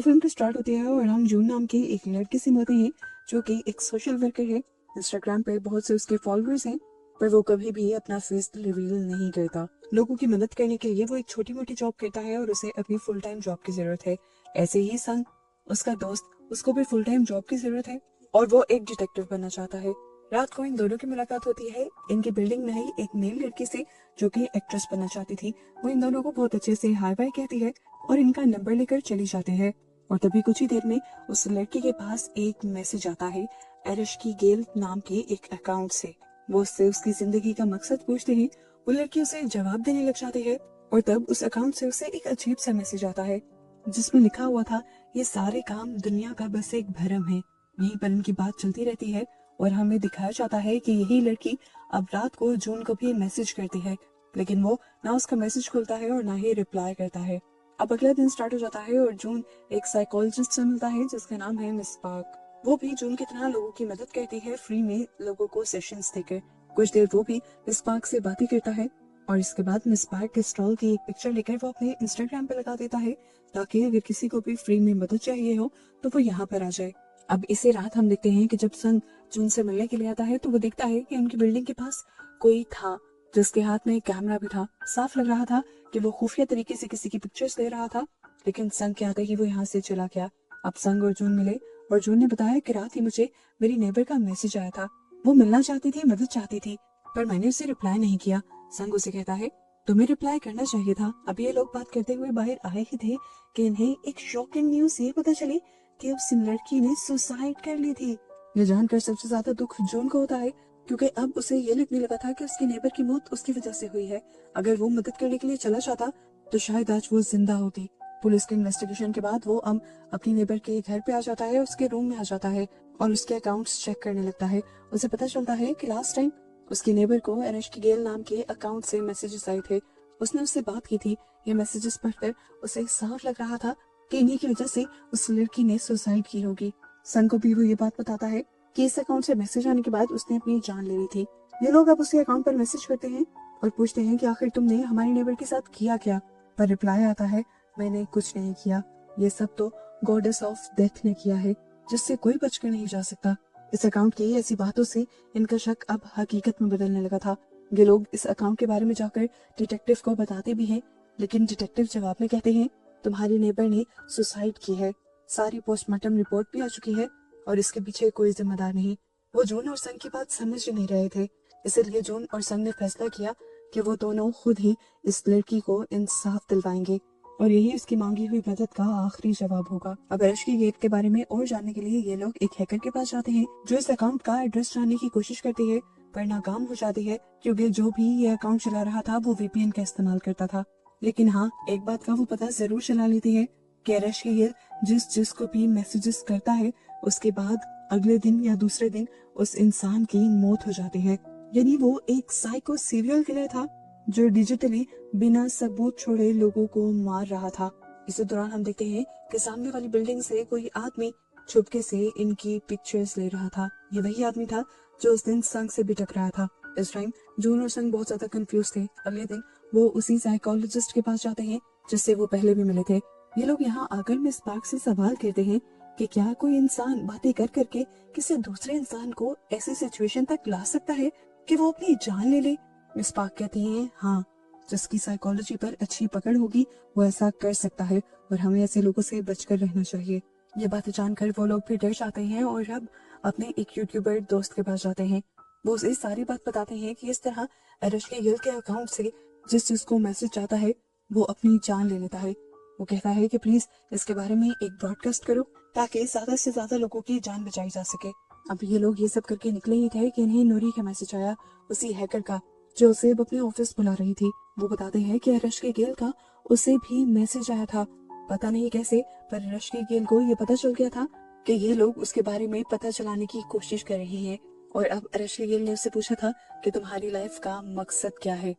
तो फिल्म तो स्टार्ट होती है और हम जून नाम की एक लड़की से मिलते हैं जो कि एक सोशल वर्कर है। इंस्टाग्राम पे बहुत से उसके फॉलोअर्स हैं, पर वो कभी भी अपना फेस रिवील नहीं करता। लोगों की मदद करने के लिए वो एक छोटी मोटी जॉब करता है और उसे अपनी फुल टाइम जॉब की जरूरत है। ऐसे ही संग उसका दोस्त, उसको भी फुल टाइम जॉब की जरूरत है और वो एक डिटेक्टिव बनना चाहता है। रात को इन दोनों की मुलाकात होती है इनकी बिल्डिंग में ही एक मेल लड़की से जो कि एक्ट्रेस बनना चाहती थी। वो इन दोनों को बहुत अच्छे से हाय बाय कहती है और इनका नंबर लेकर चली जाती है। और तभी कुछ ही देर में उस लड़की के पास एक मैसेज आता है एरिश की गेल नाम के एक अकाउंट से। वो उससे उसकी जिंदगी का मकसद पूछते ही वो लड़की उसे जवाब देने लग जाती है और तब उस अकाउंट से उसे एक अजीब सा मैसेज आता है जिसमें लिखा हुआ था, ये सारे काम दुनिया का बस एक भ्रम है। यहीं पर इनकी बात चलती रहती है और हमें दिखाया जाता है कि यही लड़की अब रात को जून को भी मैसेज करती है, लेकिन वो ना उसका मैसेज खुलता है और ना ही रिप्लाई करता है। अब अगला दिन स्टार्ट हो जाता है और जून एक साइकोलॉजिस्ट से मिलता है जिसका नाम है मिस पार्क। वो भी जून की तरह लोगों की मदद करती है, फ्री में लोगों को सेशंस देकर। कुछ देर वो भी मिस पार्क से बातें करता है और इसके बाद मिस पार्क के स्टॉल की एक पिक्चर लेकर वो अपने इंस्टाग्राम पे लगा देता है ताकि अगर किसी को भी फ्री में मदद चाहिए हो तो वो यहाँ पर आ जाए। अब इसी रात हम देखते हैं कि जब सन जून से मिलने के लिए आता है तो वो देखता है कि उनकी बिल्डिंग के पास कोई था जिसके हाथ में एक कैमरा भी था। साफ लग रहा था कि वो खुफिया तरीके से किसी की पिक्चर्स ले रहा था, लेकिन संग के आते ही वो यहाँ से चला गया। अब संग और जून मिले और जून ने बताया कि रात ही मुझे मेरी नेबर का मैसेज आया था। वो मिलना चाहती थी, मदद चाहती थी, पर मैंने उसे रिप्लाई नहीं किया। संग उसे कहता है तुम्हें रिप्लाई करना चाहिए था। अब ये लोग बात करते हुए बाहर आए ही थे कि इन्हें एक शॉकिंग न्यूज ये पता चली कि उस लड़की ने सुसाइड कर ली थी। ये जानकर सबसे ज्यादा दुख जून को होता है क्योंकि अब उसे ये लगने लगा था कि उसकी नेबर की मौत उसकी वजह से हुई है। अगर वो मदद करने के लिए चला जाता तो शायद आज वो जिंदा होती। पुलिस के इन्वेस्टिगेशन के बाद वो अब अपनी नेबर के घर पे आ जाता है, उसके रूम में आ जाता है और उसके अकाउंट्स चेक करने लगता है। उसे पता चलता है कि लास्ट टाइम उसकी नेबर को एरिश की गेल नाम के अकाउंट से मैसेजेस आए थे। उसने उससे बात की थी। ये मैसेजेस पढ़कर उसे साफ लग रहा था कि इन्हीं की वजह से उस लड़की ने सुसाइड की होगी। सन को भी वो ये बात बताता है कि इस अकाउंट से मैसेज आने के बाद उसने अपनी जान ले ली थी। ये लोग अब उसके अकाउंट पर मैसेज करते हैं और पूछते हैं कि आखिर तुमने हमारी नेबर के साथ किया क्या। पर रिप्लाई आता है मैंने कुछ नहीं किया, ये सब तो गॉडेस ऑफ डेथ ने किया है जिससे कोई बचकर नहीं जा सकता। इस अकाउंट की ऐसी बातों से इनका शक अब हकीकत में बदलने लगा था। ये लोग इस अकाउंट के बारे में जाकर डिटेक्टिव को बताते भी हैं, लेकिन डिटेक्टिव जवाब में कहते हैं तुम्हारी नेबर ने सुसाइड की है, सारी पोस्टमार्टम रिपोर्ट भी आ चुकी है और इसके पीछे कोई जिम्मेदार नहीं। वो जून और संग की बात समझ नहीं रहे थे, इसलिए जून और संग ने फैसला किया कि वो दोनों खुद ही इस लड़की को इंसाफ दिलवाएंगे और यही उसकी मांगी हुई मदद का आखिरी जवाब होगा। अब एरिश की गेट के बारे में और जानने के लिए ये लोग एक हैकर के पास जाते हैं जो इस अकाउंट का एड्रेस जानने की कोशिश करती है, पर नाकाम हो जाती है क्योंकि जो भी ये अकाउंट चला रहा था वो वीपीएन का इस्तेमाल करता था। लेकिन हाँ, एक बात का वो पता जरूर चला लेती है कि एरिश की गेल जिसको भी मैसेजेस करता है उसके बाद अगले दिन या दूसरे दिन उस इंसान की मौत हो जाती है। यानी वो एक साइको सीरियल किलर था जो डिजिटली बिना सबूत छोड़े लोगों को मार रहा था। इसी दौरान हम देखते हैं कि सामने वाली बिल्डिंग से कोई आदमी चुपके से इनकी पिक्चर्स ले रहा था। ये वही आदमी था जो उस दिन संग से भी टकराया था। इस टाइम जून और संग बहुत ज्यादा कंफ्यूज थे। अगले दिन वो उसी साइकोलॉजिस्ट के पास जाते हैं जिससे वो पहले भी मिले थे। ये लोग यहाँ आकर मिस पार्क से सवाल करते हैं कि क्या कोई इंसान बातें कर करके किसी दूसरे इंसान को ऐसी सिचुएशन तक ला सकता है कि वो अपनी जान ले ले। मिस पार्क कहती हैं हाँ, जिसकी साइकोलॉजी पर अच्छी पकड़ होगी वो ऐसा कर सकता है और हमें ऐसे लोगों से बचकर रहना चाहिए। ये बातें जानकर वो लोग भी डर जाते हैं और अब अपने एक यूट्यूबर दोस्त के पास जाते हैं। वो उसे सारी बात बताते हैं कि इस तरह एरिश के गिल के अकाउंट से जिसको मैसेज आता है वो अपनी जान ले लेता है। वो कहता है कि प्लीज इसके बारे में एक ब्रॉडकास्ट करो ताकि ज्यादा से ज्यादा लोगों की जान बचाई जा सके। अब ये लोग ये सब करके निकले ही थे कि इन्हें नूरी का मैसेज आया, उसी हैकर का जो उसे अपने ऑफिस बुला रही थी। वो बताते हैं कि एरिश के गेल का उसे भी मैसेज आया था, पता नहीं कैसे, पर एरिश के गेल को ये पता चल गया था कि ये लोग उसके बारे में पता चलाने की कोशिश कर रहे हैं। और अब एरिश के गेल ने उससे पूछा था कि तुम्हारी लाइफ का मकसद क्या है।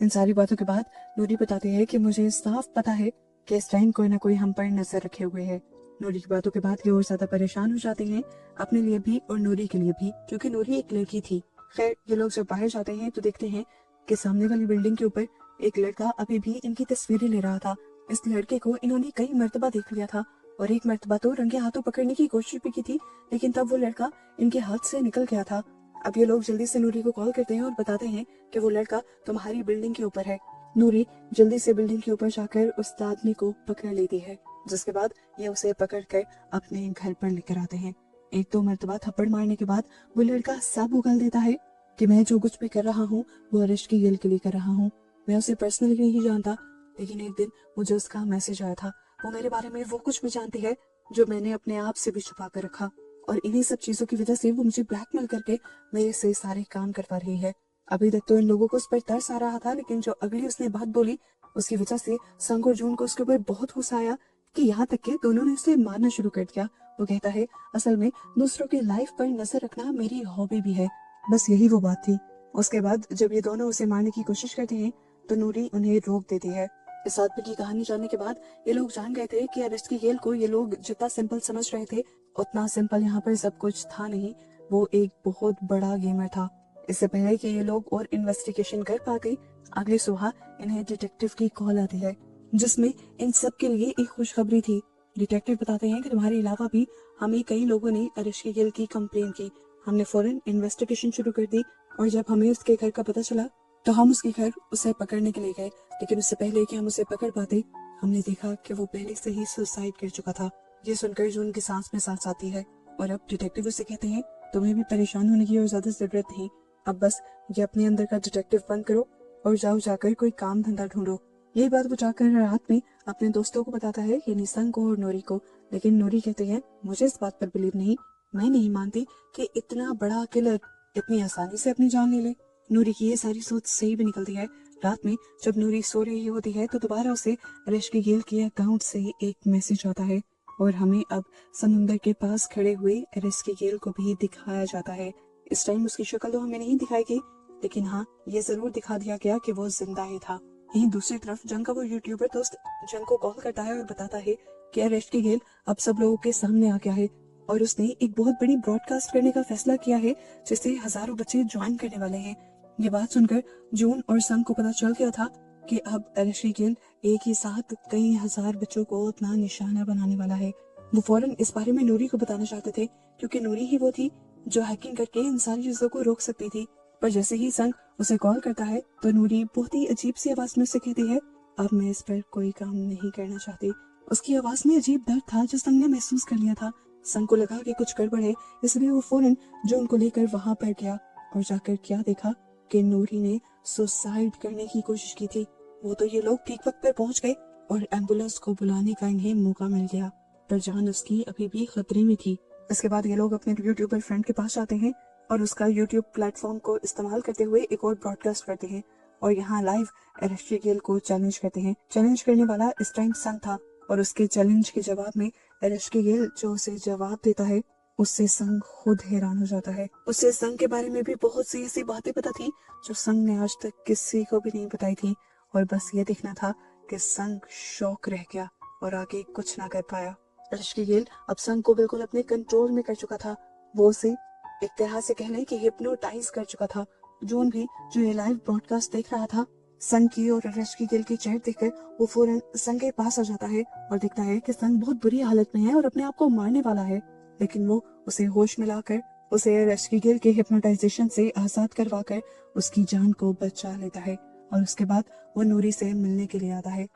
इन सारी बातों के बाद नूरी बताती है कि मुझे साफ पता है कि इस टाइम कोई ना कोई हम पर नजर रखे हुए है। नूरी की बातों के बाद ये और ज्यादा परेशान हो जाते हैं, अपने लिए भी और नूरी के लिए भी, क्योंकि नूरी एक लड़की थी। खैर, ये लोग जब बाहर जाते हैं तो देखते हैं कि सामने वाली बिल्डिंग के ऊपर एक लड़का अभी भी इनकी तस्वीरें ले रहा था। इस लड़के को इन्होंने कई मर्तबा देख लिया था और एक मर्तबा तो रंगे हाथों पकड़ने की कोशिश भी की थी, लेकिन तब वो लड़का इनके हाथ से निकल गया था। अब ये लोग जल्दी से नूरी को कॉल करते हैं और बताते हैं कि वो लड़का तुम्हारी बिल्डिंग के ऊपर है। नूरी जल्दी से बिल्डिंग के ऊपर जाकर उस आदमी को पकड़ लेती है, जिसके बाद ये उसे पकड़ कर अपने घर पर लेकर आते हैं। एक दो मर्तबा थप्पड़ मारने के बाद वो लड़का सब उगल देता है कि मैं जो कुछ भी कर रहा हूँ वो अरिश की गिल के लिए कर रहा हूँ। मैं उसे पर्सनली नहीं जानता, लेकिन एक दिन मुझे उसका मैसेज आया था। वो मेरे बारे में वो कुछ भी जानती है जो मैंने अपने आप से भी छुपा कर रखा, और इन्हीं सब चीजों की वजह से वो मुझे ब्लैकमेल करके मेरे से सारे काम करवा रही है। अभी तक तो इन लोगों को उस पर तरस आ रहा था, लेकिन जो अगली उसने बात बोली उसकी वजह से संग और जून को उसके ऊपर बहुत गुस्सा आया कि यहाँ तक के दोनों ने उसे मारना शुरू कर दिया। वो कहता है असल में दूसरों की लाइफ पर नजर रखना मेरी हॉबी भी है। बस यही वो बात थी। उसके बाद जब ये दोनों उसे मारने की कोशिश करते हैं तो नूरी उन्हें रोक देती है। इस आदमी की कहानी जानने के बाद ये लोग जान गए थे कि अरेस्ट की खेल को ये लोग जितना सिंपल समझ रहे थे उतना सिंपल यहाँ पर सब कुछ था नहीं। वो एक बहुत बड़ा गेमर था। इससे पहले कि ये लोग और इन्वेस्टिगेशन कर पाते, अगली सुबह इन्हें डिटेक्टिव की कॉल आती है, जिसमें इन सब के लिए एक खुशखबरी थी। डिटेक्टिव बताते हैं कि तुम्हारे अलावा भी हमें कई लोगों ने अरेश की गिल की कंप्लेन की। हमने फौरन इन्वेस्टिगेशन शुरू कर दी और जब हमें उसके घर का पता चला तो हम उसके घर उसे पकड़ने के लिए गए, लेकिन उससे पहले कि हम उसे पकड़ पाते हमने देखा कि वो पहले से ही सुसाइड कर चुका था। ये सुनकर जून की सांस में सांस आती है और अब डिटेक्टिव उसे कहते हैं तुम्हें भी परेशान होने की और ज्यादा जरूरत नहीं। अब बस ये अपने अंदर का डिटेक्टिव बंद करो और जाओ जाकर कोई काम धंधा ढूंढो। यही बात वो जाकर रात में अपने दोस्तों को बताता है, यानी संग को और नूरी को। लेकिन नूरी कहते हैं मुझे इस बात पर बिलीव नहीं, मैं नहीं मानती कि इतना बड़ा किलर इतनी आसानी से अपनी जान ले ले। नूरी की ये सारी सोच सही भी निकलती है। रात में जब नूरी सो रही होती है तो दोबारा उसे अरेश की गेल के अकाउंट से एक मैसेज आता है और हमें अब समुंदर के पास खड़े हुए अरेश की गेल को भी दिखाया जाता है। इस टाइम उसकी शक्ल तो हमें नहीं दिखाई गई, लेकिन हाँ ये जरूर दिखा दिया गया कि वो जिंदा ही था। यहीं दूसरी तरफ जंग का वो यूट्यूबर दोस्त जंग को कॉल करता है और बताता है कि अरेश की गेल अब सब लोगों के सामने आ गया है और उसने एक बहुत बड़ी ब्रॉडकास्ट करने का फैसला किया है जिससे हजारों बच्चे ज्वाइन करने वाले हैं। ये बात सुनकर जून और संग को पता चल गया था कि अब अरेश की गेल एक ही साथ कई हजार बच्चों को अपना निशाना बनाने वाला है। वो फौरन इस बारे में नूरी को बताना चाहते थे क्योंकि नूरी ही वो थी जो हैकिंग करके इन सारी चीजों को रोक सकती थी। पर जैसे ही संग उसे कॉल करता है तो नूरी बहुत ही अजीब सी आवाज में उसे कहती है अब मैं इस पर कोई काम नहीं करना चाहती। उसकी आवाज में अजीब दर्द था जो संग ने महसूस कर लिया था। संग को लगा कि कुछ गड़बड़ है, इसलिए वो फौरन जून को लेकर वहां पर गया और जाकर क्या देखा कि नूरी ने सुसाइड करने की कोशिश की थी। वो तो ये लोग ठीक वक्त पर पहुंच गए और एम्बुलेंस को बुलाने का इन्हें मौका मिल गया, पर जान उसकी अभी भी खतरे में थी। इसके बाद ये लोग अपने यूट्यूबर फ्रेंड के पास जाते हैं और उसका यूट्यूब प्लेटफॉर्म को इस्तेमाल करते हुए एक और ब्रॉडकास्ट करते हैं और यहाँ लाइव अरेश की गेल को चैलेंज करते हैं। चैलेंज करने वाला इस टाइम संग था और उसके चैलेंज के जवाब में अरेश की गेल जो उसे जवाब देता है उससे संग खुद हैरान हो जाता है। उससे संग के बारे में भी बहुत सी ऐसी बातें पता थी जो संग ने आज तक किसी को भी नहीं बताई थी और बस ये देखना था कि संग शॉक रह गया और आगे कुछ ना कर पाया। अरेश की गेल अब संग को बिल्कुल अपने कंट्रोल में कर चुका था। वो उसे एक तरह से कह लें कि हिप्नोटाइज कर चुका था। जून भी जो ये लाइव ब्रॉडकास्ट देख रहा था संग की और अरेश की गेल की चैट देखकर वो फौरन संग के पास आ जाता है और देखता है कि संग बहुत बुरी हालत में है और अपने आप को मारने वाला है, लेकिन वो उसे होश में लाकर उसे अरेश की गेल के हिप्नोटाइजेशन से आजाद करवाकर उसकी जान को बचा लेता है और उसके बाद वो नूरी से मिलने के लिए आता है।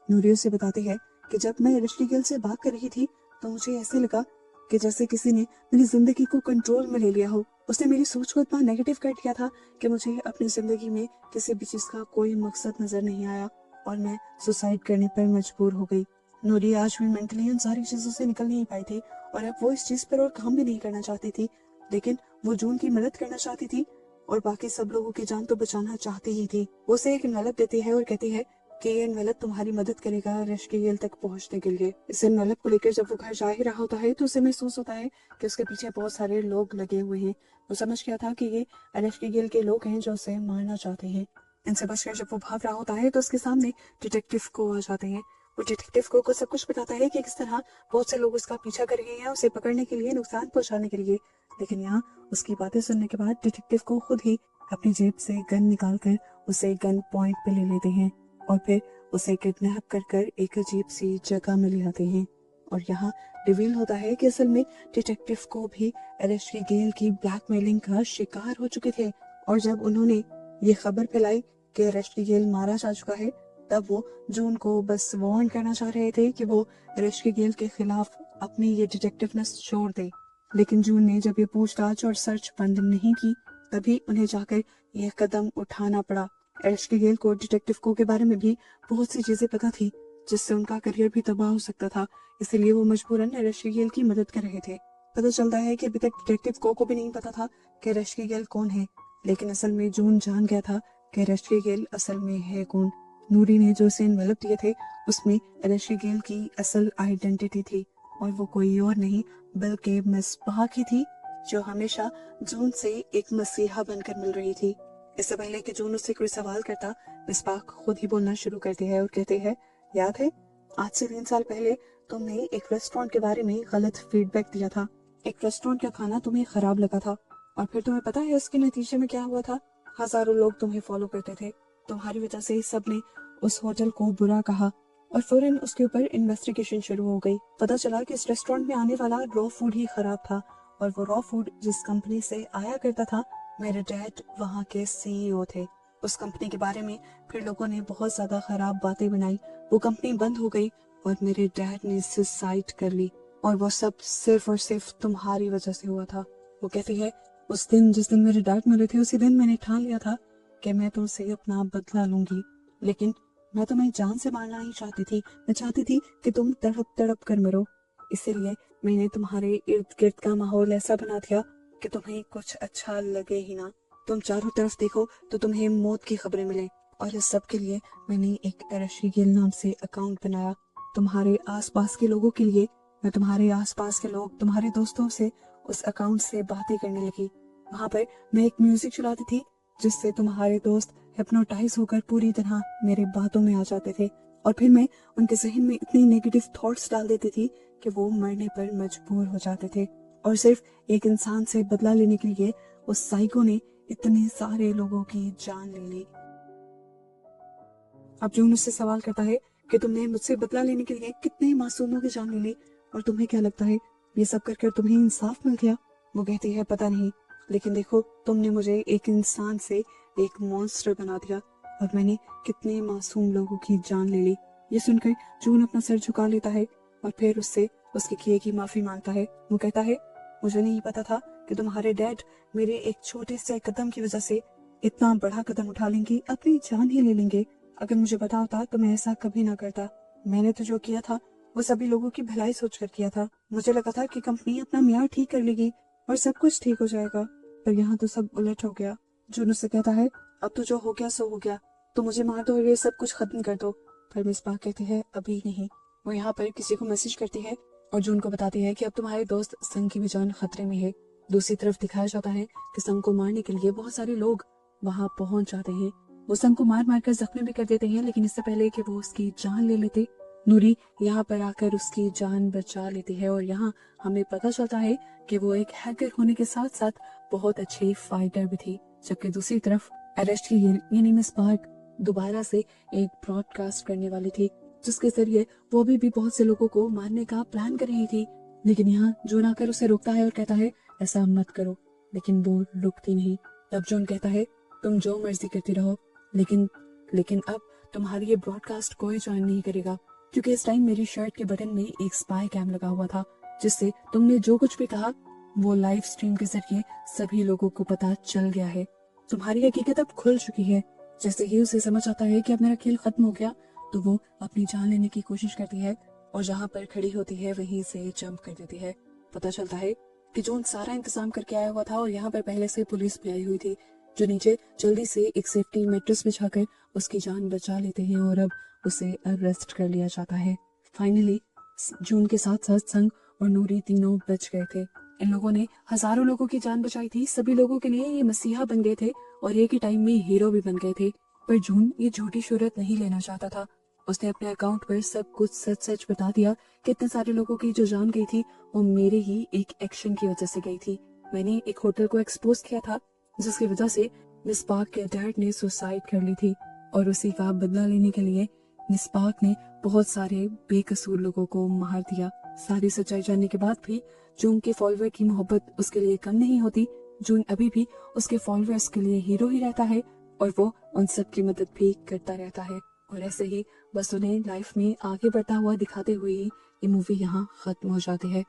नूरी उसे बताती है कि जब मैं अरेश की गेल से बात कर रही थी तो मुझे ऐसे लगा कि जैसे किसी ने मेरी जिंदगी को कंट्रोल में ले लिया हो। उसने मेरी सोच को इतना नेगेटिव कर दिया था कि मुझे अपनी जिंदगी में किसी भी चीज का कोई मकसद नजर नहीं आया और मैं सुसाइड करने पर मजबूर हो गई। नूरी आज भी मेंटली इन सारी चीजों से निकल नहीं पाई थी और अब वो इस चीज पर और काम भी नहीं करना चाहती थी, लेकिन वो जून की मदद करना चाहती थी और बाकी सब लोगों की जान तो बचाना चाहती ही थी। वो उसे एक एनवेलप देती है और कहती है कि ये एनवेलप तुम्हारी मदद करेगा अरेश की गेल तक पहुंचने के लिए। इस एनवेलप को लेकर जब वो घर जा ही रहा होता है तो उसे महसूस होता है कि उसके पीछे बहुत सारे लोग लगे हुए हैं। वो समझ गया था कि ये अरेश की गेल के लोग हैं जो उसे मारना चाहते हैं। इनसे बचकर जब वो भाग रहा होता है तो उसके सामने डिटेक्टिव को आ जाते हैं। वो डिटेक्टिव को सब कुछ बताता है कि किस तरह बहुत से लोग उसका पीछा कर रहे हैं उसे पकड़ने के लिए, नुकसान पहुंचाने के लिए। लेकिन यहाँ उसकी बातें सुनने के बाद डिटेक्टिव को खुद ही अपनी जेब से गन निकालकर उसे गन पॉइंट पे ले लेते हैं और फिर उसे किडनैप कर कर एक अजीब सी जगह में ले आते हैं और यहाँ रिवील होता है कि असल में डिटेक्टिव को भी एरेस्टी गेल की ब्लैकमेलिंग का शिकार हो चुके थे। और जब उन्होंने ये खबर फैलाई कि एरेस्टी गेल मारा जा चुका है, तब वो जून को बस वार्न करना चाह रहे थे कि वो एरेस्टी गेल के खिलाफ अपनी ये डिटेक्टिवनेस छोड़ दे। लेकिन जून ने जब ये पूछताछ और सर्च बंद नहीं की, तभी उन्हें जाकर यह कदम उठाना पड़ा। एरेस्टी गेल को डिटेक्टिव के बारे में भी बहुत सी चीजें पता थी, जिससे उनका करियर भी तबाह हो सकता था। इसलिए वो मजबूरन एरेस्टी गेल की मदद कर रहे थे। पता चलता है कि अभी तक डिटेक्टिव को भी नहीं पता था कि एरेस्टी गेल कौन है, लेकिन असल में जून जान गया था कि एरेस्टी गेल असल में है कौन। नूरी ने जो उसे एनवेलप दिए थे, उसमें एरेस्टी गेल की असल आइडेंटिटी थी और वो कोई और नहीं बल्कि मिसबाह की थी, जो हमेशा जून से एक मसीहा बनकर मिल रही थी। इससे पहले कि जून उससे कोई सवाल करता, मिसबाह खुद ही बोलना शुरू करती है और कहते हैं, याद है आज से 3 साल पहले तुमने एक रेस्टोरेंट के बारे में गलत फीडबैक दिया था। एक रेस्टोरेंट का खाना तुम्हें खराब लगा था और फिर तुम्हें पता है इसके नतीजे में क्या हुआ था? हजारों लोग तुम्हें फॉलो करते थे। तुम्हारी वजह से सबने उस होटल को बुरा कहा और फौरन उसके ऊपर इन्वेस्टिगेशन शुरू हो गई। पता चला कि इस रेस्टोरेंट में आने वाला रॉ फूड ही खराब था और वो रॉ फूड जिस कंपनी से आया करता था, मेरे डैड वहाँ के सीईओ थे। उस कंपनी के बारे में फिर लोगों ने बहुत ज्यादा खराब बातें बनाई। वो कंपनी बंद हो गई और मेरे डैड ने सुसाइड कर ली और वो सब सिर्फ और सिर्फ तुम्हारी वजह से हुआ था। वो कहती है, उस दिन जिस दिन मेरे डैड मरे थे, उसी दिन मैंने ठान लिया था कि मैं तुमसे अपना बदला लूंगी, लेकिन मैं तुम्हें जान से मारना नहीं चाहती थी। मैं चाहती थी कि तुम तड़प तड़प कर मरो। इसीलिए मैंने तुम्हारे इर्द गिर्द का माहौल ऐसा बना दिया कि तुम्हें कुछ अच्छा लगे ही ना। तुम चारों तरफ देखो तो तुम्हें मौत की खबरें मिले और इस सब के लिए मैंने एक एरेस्टी गेल नाम से अकाउंट बनाया। तुम्हारे आसपास के लोगों के लिए मैं तुम्हारे आसपास के लोग, तुम्हारे दोस्तों से उस अकाउंट से बातें करने लगी। वहां पर मैं एक म्यूजिक चलाती थी जिससे तुम्हारे दोस्त हिप्नोटाइज होकर पूरी तरह मेरे बातों में आ जाते थे और फिर मैं उनके जहन में इतनी नेगेटिव थॉट्स डाल देती थी कि वो मरने पर मजबूर हो जाते थे। और सिर्फ एक इंसान से बदला लेने के लिए उस साइको ने इतने सारे लोगों की जान ले ली। अब जून उससे सवाल करता है कि तुमने मुझसे बदला लेने के लिए कितने मासूमों की जान ले ली और तुम्हें क्या लगता है ये सब कर तुम्हें इंसाफ मिल गया? वो कहती है, पता नहीं, लेकिन देखो तुमने मुझे एक इंसान से एक मॉन्स्टर बना दिया और मैंने कितने मासूम लोगों की जान ले ली। ये सुनकर जून अपना सर झुका लेता है और फिर उससे उसके किए की माफी मांगता है। वो कहता है, मुझे नहीं पता था कि तुम्हारे डैड मेरे एक छोटे से कदम की वजह से इतना बड़ा कदम उठा लेंगे, अपनी जान ही ले लेंगे। अगर मुझे पता होता तो मैं ऐसा कभी ना करता। मैंने तो जो किया था वो सभी लोगों की भलाई सोचकर किया था। मुझे लगा था कि कंपनी अपना म्यार ठीक कर लेगी और सब कुछ ठीक हो जाएगा, पर यहाँ तो सब उलट हो गया। जून उससे कहता है, अब तो जो हो गया सो हो गया, तो मुझे मार दो और ये सब कुछ खत्म कर दो। पर मिसबाह कहती है, अभी नहीं। वो यहाँ पर किसी को मैसेज करती है और जून को बताती है कि अब तुम्हारे दोस्त संग की भी जान खतरे में है। दूसरी तरफ दिखाया जाता है कि संग को मारने के लिए बहुत सारे लोग वहां पहुंच जाते हैं। वो संग को मार मार कर जख्मी भी कर देते हैं, लेकिन इससे पहले कि वो उसकी जान ले लेते, नूरी यहाँ पर आकर उसकी जान बचा लेती है और यहाँ हमें पता चलता है कि वो एक हैकर होने के साथ साथ बहुत अच्छी फाइटर भी थी। जबकि दूसरी तरफ अरेस्ट की यानी मिस पार्क दोबारा से एक ब्रॉडकास्ट करने वाली थी, जिसके जरिए वो भी बहुत से लोगों को मारने का प्लान कर रही थी। लेकिन यहाँ जून आकर उसे रोकता है और कहता है, ऐसा मत करो, लेकिन वो रुकती नहीं। तब जून कहता है, तुम जो मर्जी करती रहो, लेकिन अब तुम्हारी ये ब्रॉडकास्ट कोई ज्वाइन नहीं करेगा, क्योंकि इस टाइम मेरी शर्ट के बटन में एक स्पाई कैम लगा हुआ था, जिससे तुमने जो कुछ भी कहा वो लाइव स्ट्रीम के जरिए सभी लोगों को पता चल गया है। तुम्हारी हकीकत अब खुल चुकी है। जैसे ही उसे समझ आता है कि अब मेरा खेल खत्म हो गया, तो वो अपनी जान लेने की कोशिश करती है और जहाँ पर खड़ी होती है वहीं से जंप कर देती है। पता चलता है कि जून सारा इंतजाम करके आया हुआ था और यहाँ पर पहले से पुलिस भी आई हुई थी, जो नीचे जल्दी से एक सेफ्टी मैट्रेस बिछाकर उसकी जान बचा लेते हैं और अब उसे अरेस्ट कर लिया जाता है। फाइनली जून के साथ साथ संग और नूरी तीनों बच गए थे। इन लोगों ने हजारों लोगों की जान बचाई थी। सभी लोगों के लिए ये मसीहा बन गए थे और एक ही टाइम में हीरो भी बन गए थे। पर जून ये झूठी शोहरत नहीं लेना चाहता था। उसने अपने अकाउंट पर सब कुछ सच सच बता दिया कि इतने सारे लोगों की जो जान गई थी वो मेरे ही एक एक्शन की वजह से गई थी। मैंने एक होटल को एक्सपोज किया था, जिसकी वजह से मिस पार्क के डैड ने सुसाइड कर ली थी और उसी का बदला लेने के लिए मिस पार्क ने बहुत सारे बेकसूर लोगों को मार दिया। सारी सच्चाई जानने के बाद भी जून के फॉलोअर की मोहब्बत उसके लिए कम नहीं होती। जून अभी भी उसके फॉलोअर्स के लिए हीरो ही रहता है और वो उन सब की मदद भी करता रहता है। और ऐसे ही बस उन्हें लाइफ में आगे बढ़ता हुआ दिखाते हुए ही ये मूवी यहाँ खत्म हो जाती है।